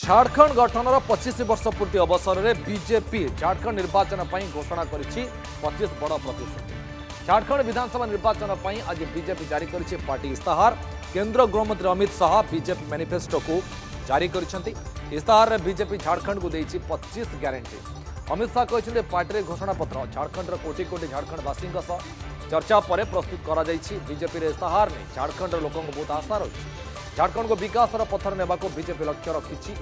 झारखंड गठनर 25 वर्ष पूर्ति अवसर में बीजेपी झारखंड निर्वाचन पर घोषणा कर 25 बड़ प्रतिश्रुति। झारखंड विधानसभा निर्वाचन पर आज बीजेपी जारी कर पार्टी इस्ताहार। केंद्र गृहमंत्री अमित शाह बीजेपी मैनिफेस्टो को जारी कर इस्ताहार में बीजेपी झारखंड को देती 25 ग्यारंटी। अमित शाह कहते पार्टी घोषणा पत्र झारखंड कोटी कोटी झारखंडवासी चर्चा पर प्रस्तुत कर बीजेपी इस्ताहार ने झारखंड लोकों बहुत आशा रही। झारखंड को विकास पथर ने बीजेपी लक्ष्य रखी।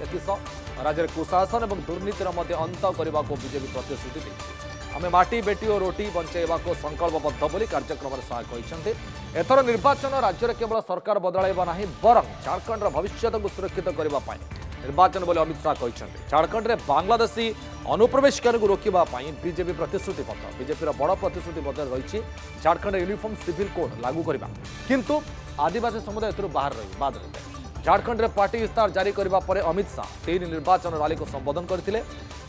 राज्य में कुशासन और दुर्नीतिर अंत करने को बीजेपी प्रतिश्रुति दी। आम माटी बेटी और रोटी बंचाइवा को संकल्पबद्ध बोली कार्यक्रम शाह कहते एथर निर्वाचन राज्य में केवल सरकार बदलाइबा नहीं बरं झारखंड भविष्य को सुरक्षित करने निर्वाचन बोले अमित शाह कहते झारखंड में बांग्लादेशी अनुप्रवेशकारी को रोकवाई बीजेपी प्रतिश्रुतिबद्ध। बीजेपी बड़ प्रतिश्रुति रही झारखंड यूनिफॉर्म सिविल कोड लागू करने किंतु आदिवासी समुदाय एथुरु बाहर रही बाद रही। झारखंड में पार्टी इस्तार जारी करने पर अमित शाह 3 निर्वाचन रैली को संबोधन करते।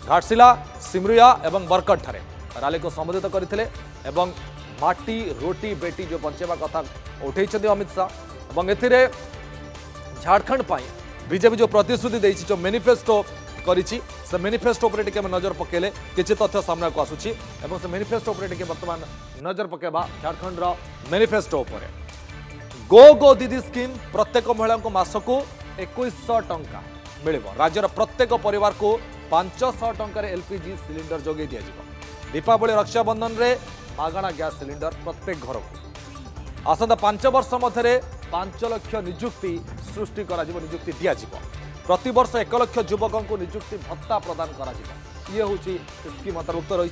घाटशिला सिमरिया और बरकट ठारे रैली को संबोधित करते। माटी रोटी बेटी जो बंचेवा कथा उठे अमित शाह और ए झारखंड पर बीजेपी जो प्रतिश्रुति देती जो मैनिफेस्टो करी से मैनिफेस्टो पर नजर पकेले किसी तथ्य सामना को आसूची से मैनिफेस्टो पर बर्तमान नजर पकेबा झारखंड मैनिफेस्टो पर गो गो दीदी स्कीम प्रत्येक महिला को मासकू 2100 टंका मिल। राज्यर प्रत्येक परिवार को 500 टंकार एलपीजी सिलिंडर जोगे दि दीपावली रक्षाबंधन रे मागणा गैस सिलिंडर प्रत्येक घर को आसंता 5 वर्ष मध्य 5 लाख निजुक्ति सृष्टि करा निजुक्ति दिया प्रति वर्ष 1 लाख युवकों को निजुक्ति भत्ता प्रदान करा ये हूँ स्कीम अंतर्भुक्त रही।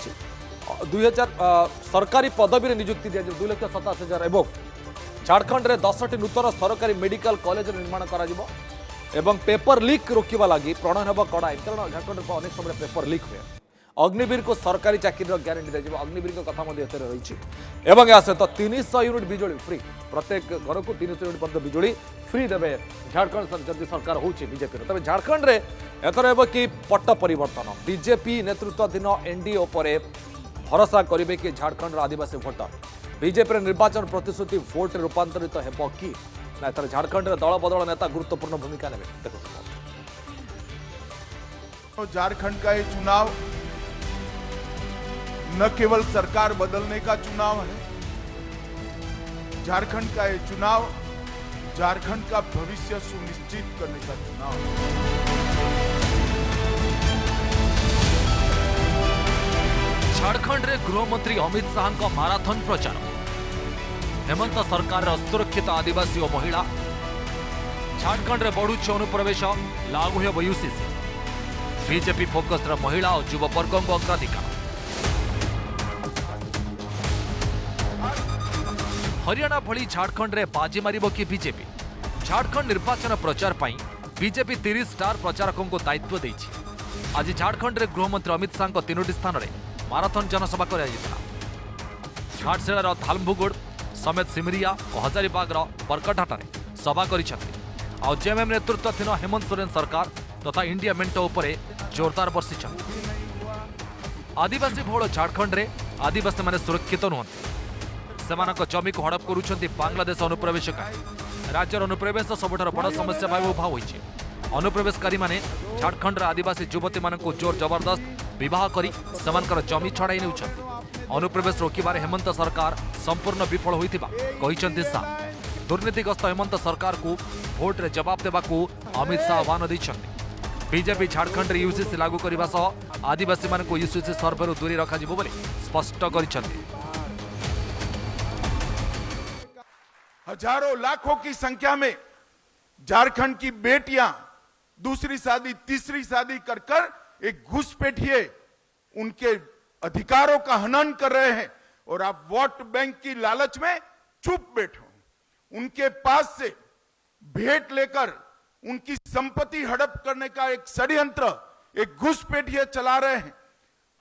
2000 सरकारी पदवी निजुक्ति दिया 2,87,000 एवं झारखंड में 10टी नूतन सरकारी मेडिकल कॉलेज निर्माण करा एवं पेपर लीक रोकवा लगी प्रणयन होब कड़ा आईन कारण झारखंड में अनेक समय पेपर लीक हुए। अग्निवीर को सरकारी चाकरी गारंटी दी अग्निवीर कथा रही एवं या सहित 300 यूनिट बिजुली फ्री प्रत्येक घर को 300 यूनिट पर्यटन बिजुली फ्री देवे झारखंड जदि सरकार होची बीजेपी तबे झारखंड रे एथर हेब कि पट्ट परिवर्तन बीजेपी नेतृत्वाधीन एनडीए उपर भरोसा करेंगे कि झारखंड आदिवासी भोटर बीजेपी निर्वाचन प्रतिश्रुति भोट रूपांतरित हेब कि ना एथर झारखंड दल बदल नेता गुरुत्वपूर्ण भूमिका ने तो झारखंड का ये चुनाव न केवल सरकार बदलने का चुनाव है, झारखंड का ये चुनाव झारखंड का भविष्य सुनिश्चित करने का चुनाव है। झारखंड रे गृहमंत्री अमित शाह का माराथन प्रचार हेमंत सरकार असुरक्षित आदिवासी और महिला झारखंड रे बढ़ुछ अनुप्रवेश लागू हो यूसीसी बीजेपी फोकस महिला और युववर्ग को अग्राधिकार। हरियाणा भली झारखंड रे बाजी मारिबो कि बीजेपी झारखंड निर्वाचन प्रचार पाई बीजेपी 30 स्टार प्रचारकों को दायित्व देछि। आज झारखंड रे गृहमंत्री अमित शाह 3टी स्थान रे माराथन जनसभा कर घाटशिलार थालमुगुड़ समेत सिमरिया और हजारीबाग बरकटहाट सभा कर जेएमएम नेतृत्वाधीन हेमंत सोरेन सरकार तथा इंडिया मेंटो उपरे जोरदार बर्षि। आदिवासी बहुल झारखंड रे आदिवासी माने सुरक्षित नुहंती सेमानक जमी को हड़प करुछंती बांग्लादेश अनुप्रवेशकारी। राज्यर अनुप्रवेश सबुठार बड़ समस्या भाव उभा होइछि। अनुप्रवेशकारी माने झारखंड रे आदिवासी युवती मानक जोर जबरदस्त विवाह करी सेमानकर जमी छड़ाई नेउछंती। अनुप्रवेश रोकिबारे हेमंत सरकार संपूर्ण विफल होइथिबा कहिसंती शाह। दुर्नीतिग्रस्त हेमंत सरकार को भोट रे जवाब देबाकू अमित शाह आह्वान दैछंती। बीजेपी झारखंड रे यूसीसी लागू करबा सह आदिवासी मानक यूसीसी सर्वेरु दूरी रखा जिवो बोली स्पष्ट करिसंती। हजारों लाखों की संख्या में झारखंड की बेटियां दूसरी शादी तीसरी शादी कर कर एक घुसपैठिए उनके अधिकारों का हनन कर रहे हैं और आप वोट बैंक की लालच में चुप बैठो। उनके पास से भेंट लेकर उनकी संपत्ति हड़प करने का एक षड्यंत्र एक घुसपैठिए चला रहे हैं।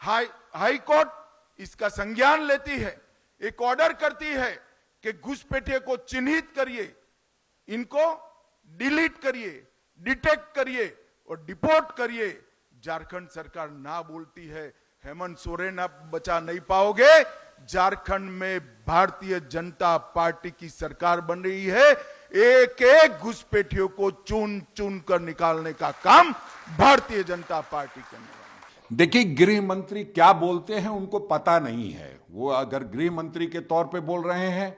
हाई कोर्ट इसका संज्ञान लेती है, एक ऑर्डर करती है कि घुसपैठिए को चिन्हित करिए, इनको डिलीट करिए, डिटेक्ट करिए और डिपोर्ट करिए। झारखंड सरकार ना बोलती है। हेमंत सोरेन आप बचा नहीं पाओगे। झारखंड में भारतीय जनता पार्टी की सरकार बन रही है। एक एक घुसपैठियों को चुन चुन कर निकालने का काम भारतीय जनता पार्टी करने वाली है। देखिए, गृह मंत्री क्या बोलते हैं उनको पता नहीं है। वो अगर गृह मंत्री के तौर पे बोल रहे हैं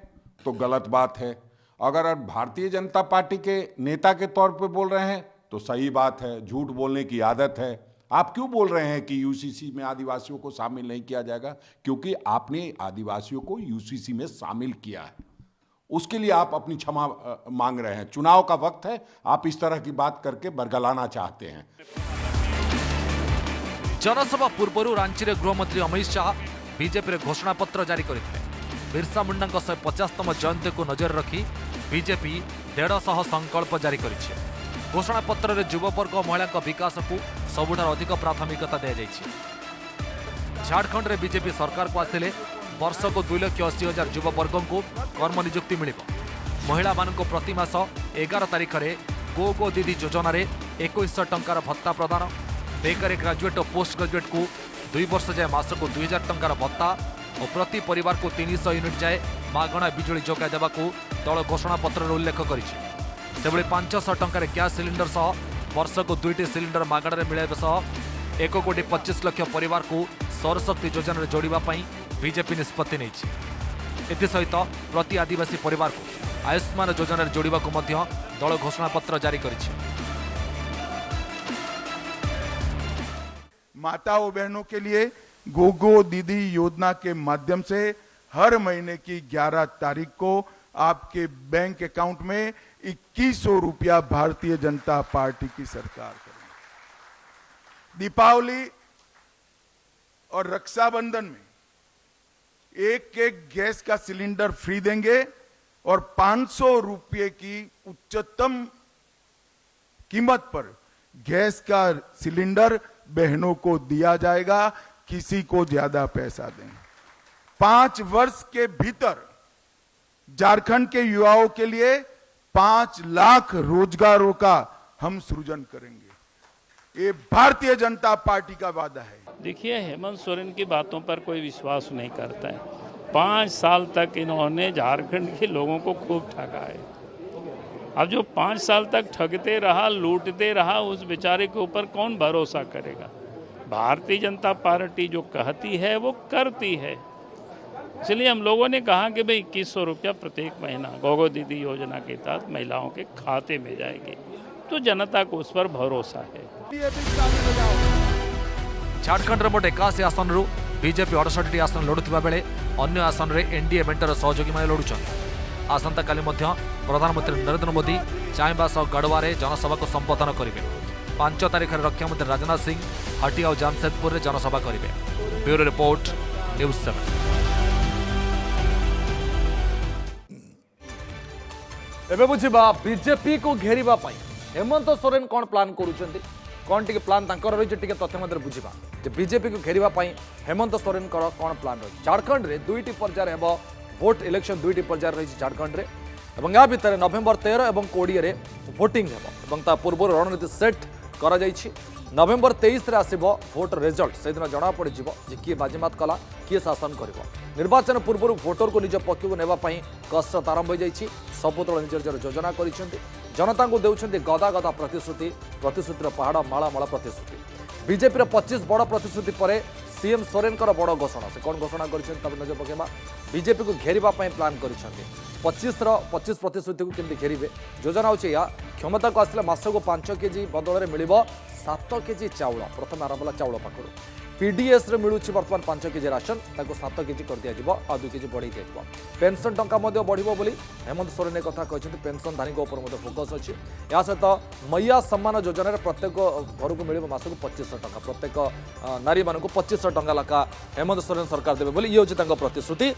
तो गलत बात है, अगर भारतीय जनता पार्टी के नेता के तौर पे बोल रहे हैं तो सही बात है। झूठ बोलने की आदत है। आप क्यों बोल रहे हैं कि यूसीसी में आदिवासियों को शामिल नहीं किया जाएगा? क्योंकि आपने आदिवासियों को यूसीसी में शामिल किया है, उसके लिए आप अपनी क्षमा मांग रहे हैं। चुनाव का वक्त है, आप इस तरह की बात करके बरगलाना चाहते हैं। जनसभा पूर्व रांची रे गृहमंत्री अमित शाह बीजेपी घोषणा पत्र जारी करते बिरसा मुंडा 150तम जयंती को नजर रखी बीजेपी 150 संकल्प जारी करिछि। घोषणा पत्र रे युववर्ग महिला विकास को सबुठार अधिक प्राथमिकता दिया जाइछि। झारखंड रे बीजेपी सरकार को आसिले वर्ष को 2,80,000 युववर्ग को कर्म नियुक्ति मिलिबो। महिला मानक प्रति मास 11 तारिख रे गो गो दीदी योजना रे 2100 टंकार भत्ता प्रदान। बेकारी ग्रेजुएट और पोस्ट ग्रेजुएट को 2 वर्ष जाए मास को 2,000 टंकार भत्ता और प्रति परिवार को 300 यूनिट जाए मागणा बिजुली जोगाई देवा दल घोषणा पत्र उल्लेख करिछि। सेबळे 500 टंकार गैस सिलिंडर सह वर्ष को 2टी सिलिंडर मागणारे मिलाइबा सह 1,25,00,000 परिवार को सौरशक्ति योजना रे जोड़िबा पई बीजेपी निष्पत्ति नेछि। एथिसहित प्रति आदिवासी परिवार को आयुष्मान योजना रे जोड़िबा को मध्य दल घोषणा पत्र जारी करिछि। माताओं बहनों के लिए गोगो दीदी योजना के माध्यम से हर महीने की 11 तारीख को आपके बैंक अकाउंट में 2100 रुपया भारतीय जनता पार्टी की सरकार करेगी। दीपावली और रक्षाबंधन में एक एक गैस का सिलेंडर फ्री देंगे और 500 रुपये की उच्चतम कीमत पर गैस का सिलेंडर बहनों को दिया जाएगा। किसी को ज्यादा पैसा दें। 5 वर्ष के भीतर झारखंड के युवाओं के लिए 5 लाख रोजगारों का हम सृजन करेंगे। ये भारतीय जनता पार्टी का वादा है। देखिए, हेमंत सोरेन की बातों पर कोई विश्वास नहीं करता है। 5 साल तक इन्होंने झारखंड के लोगों को खूब ठगा है। अब जो 5 साल तक ठगते रहा, लूटते रहा, उस बेचारे के ऊपर कौन भरोसा करेगा? भारतीय जनता पार्टी जो कहती है वो करती है। इसलिए हम लोगों ने कहा कि भाई 2100 रुपया प्रत्येक महीना गोगो दीदी योजना के तहत महिलाओं के खाते में जाएगी, तो जनता को उस पर भरोसा है। झारखंड मोट 81 आसन रु बीजेपी 68 आसन लड़ुवा बेले अन्य आसन रे एनडीए मेंटर सहयोगी मैंने लड़ुंट। आसंता काली प्रधानमंत्री नरेंद्र मोदी चाईबा सह गढ़वारे जनसभा को संबोधन करेंगे। 5 तारिख में रक्षा मंत्री राजनाथ सिंह हटिया और जामशेदपुर में जनसभा करेंगे। Bureau report, news 7। एबे बुझिबा बीजेपी को घेरिबा पई हेमंत सोरेन कौन प्लान करूछंती, कौन टिके प्लान तांकर रही टिके तथ्य मध्य बुझिबा जे बीजेपी को घेरिबा पई हेमंत सोरेन कौन प्लान रही। झारखंड रे 2टी पर्यायर हेबो भोट इलेक्शन 2टी पर्यायर रही झारखंड रे एवं या भितर नवेम्बर 13 और 20 रे भोटिंग हेबो पूर्व रणनीति सेट करा जाइछि। नवेम्बर 23 रे आसीबो भोट रिजल्ट, से दिन जना पड़ जिवो जे किए बाजीमात कला किए शासन करिवो। निर्वाचन पूर्व भोटर को निज पक्ष को नेबा पई कसरत आरंभ हो जाइछि। सब दल निज निजर योजना करिसेंति, जनता को देउछंती गदा गदा प्रतिश्रुति, प्रतिश्रुतिर पहाड़ माला माला प्रतिश्रुति। बीजेपी 25 बड़ प्रतिश्रुति पर सीएम सोरेन बड़ घोषणा, से कौन घोषणा कर नजर पकेबा। बीजेपी को घेरिबा पई प्लान करिसेंति। 25 प्रतिश्रुति को केमती घेरिबे योजना होछि या क्षमता को आसला मास को 5 केजी बदल में मिल 7 केजी चाउल। प्रथम आरंभ है चाउल पाखु पीडीएस रे मिलूँ बर्तमान 5 केजी राशन, 7 केजी कर दिया और 2 केजी बढ़ाई दिया। पेंशन टंका बढ़िबो बोली हेमंत सोरेन एक कथा कहते। पेंशनधारी फोकस अच्छी। या सहित मैया सम्मान योजना प्रत्येक घर को मिल मास को 2500 टंका, प्रत्येक नारी मानक 2500 टंका लेखा हेमंत सोरेन सरकार देवे बोली ये हूँ प्रतिश्रुति।